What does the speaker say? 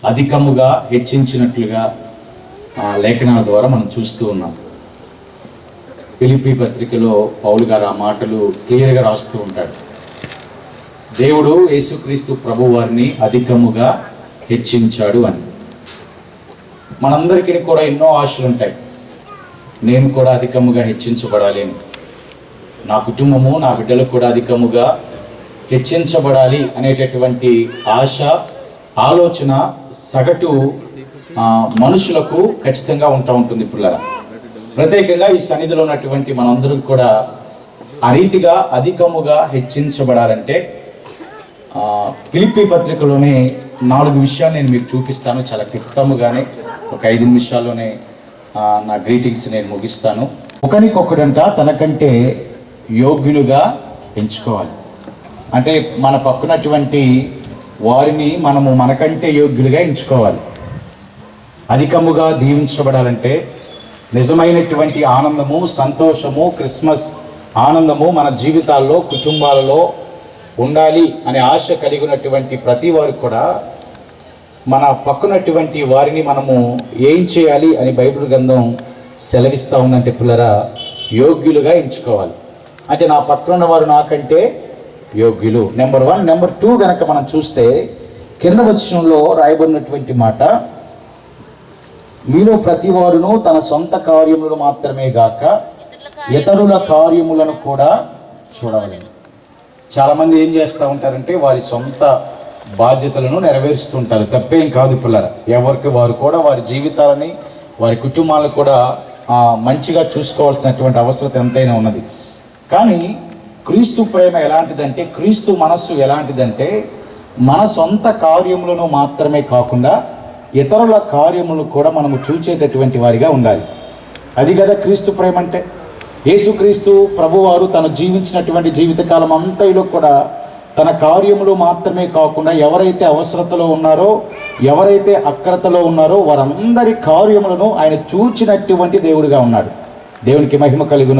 అధికముగా హెచ్చించినట్లుగా లేఖనాల ద్వారా మనం చూస్తూ ఉన్నాం. ఫిలిప్పీ పత్రికలో పౌలు గారు ఆ మాటలు క్లియర్గా రాస్తూ ఉంటాడు. దేవుడు యేసుక్రీస్తు ప్రభు వారిని అధికముగా హెచ్చించాడు అని. మనందరికీ కూడా ఎన్నో ఆశలు ఉంటాయి. నేను కూడా అధికముగా హెచ్చించబడాలి అని, నా కుటుంబము నా బిడ్డలకు కూడా అధికముగా హెచ్చించబడాలి అనేటటువంటి ఆశ, ఆలోచన సగటు మనుషులకు ఖచ్చితంగా ఉంటుంది. పిల్లల ప్రత్యేకంగా ఈ సన్నిధిలో ఉన్నటువంటి మనందరం కూడా ఆ రీతిగా అధికముగా హెచ్చించబడాలంటే ఫిలిప్పీ పత్రికలోనే 4 విషయాలు నేను మీకు చూపిస్తాను. చాలా క్లుప్తముగానే ఒక 5 నిమిషాల్లోనే నా గ్రీటింగ్స్ నేను ముగిస్తాను. ఒకరికొకడంట తనకంటే యోగ్యులుగా ఎంచుకోవాలి. అంటే మన పక్కనటువంటి వారిని మనము మనకంటే యోగ్యులుగా ఎంచుకోవాలి. అధికముగా దీవించబడాలంటే నిజమైనటువంటి ఆనందము, సంతోషము, క్రిస్మస్ ఆనందము మన జీవితాల్లో, కుటుంబాలలో ఉండాలి అనే ఆశ కలిగినటువంటి ప్రతి వారు కూడా మన పక్కనటువంటి వారిని మనము ఏం చేయాలి అని బైబిల్ గ్రంథం సెలవిస్తూ ఉందంటే పిల్లరా, యోగ్యులుగా ఎంచుకోవాలి. అంటే నా పక్కన వారు నాకంటే యోగ్యులు, నెంబర్ 1. నెంబర్ 2 కనుక మనం చూస్తే కింద వచనంలో రాయబడినటువంటి మాట, మీలో ప్రతి వారును తన సొంత కార్యములను మాత్రమే గాక ఇతరుల కార్యములను కూడా చూడవాలి. చాలామంది ఏం చేస్తూ ఉంటారంటే వారి సొంత బాధ్యతలను నెరవేరుస్తూ ఉంటారు. తప్పేం కాదు పిల్లరా. ఎవరికి వారు కూడా వారి జీవితాలని, వారి కుటుంబాలను కూడా మంచిగా చూసుకోవాల్సినటువంటి అవసరం ఎంతైనా ఉన్నది. కానీ క్రీస్తు ప్రేమ ఎలాంటిదంటే, క్రీస్తు మనస్సు ఎలాంటిదంటే, మన సొంత కార్యములను మాత్రమే కాకుండా ఇతరుల కార్యములను కూడా మనము చూచేటటువంటి వారిగా ఉండాలి. అది కదా క్రీస్తు ప్రేమ అంటే. యేసుక్రీస్తు ప్రభువారు తను జీవించినటువంటి జీవితకాలం అంతలో కూడా తన కార్యములు మాత్రమే కాకుండా ఎవరైతే అవసరతలో ఉన్నారో, ఎవరైతే అక్రతలో ఉన్నారో వారందరి కార్యములను ఆయన చూచినటువంటి దేవుడిగా ఉన్నాడు. దేవునికి మహిమ కలుగును.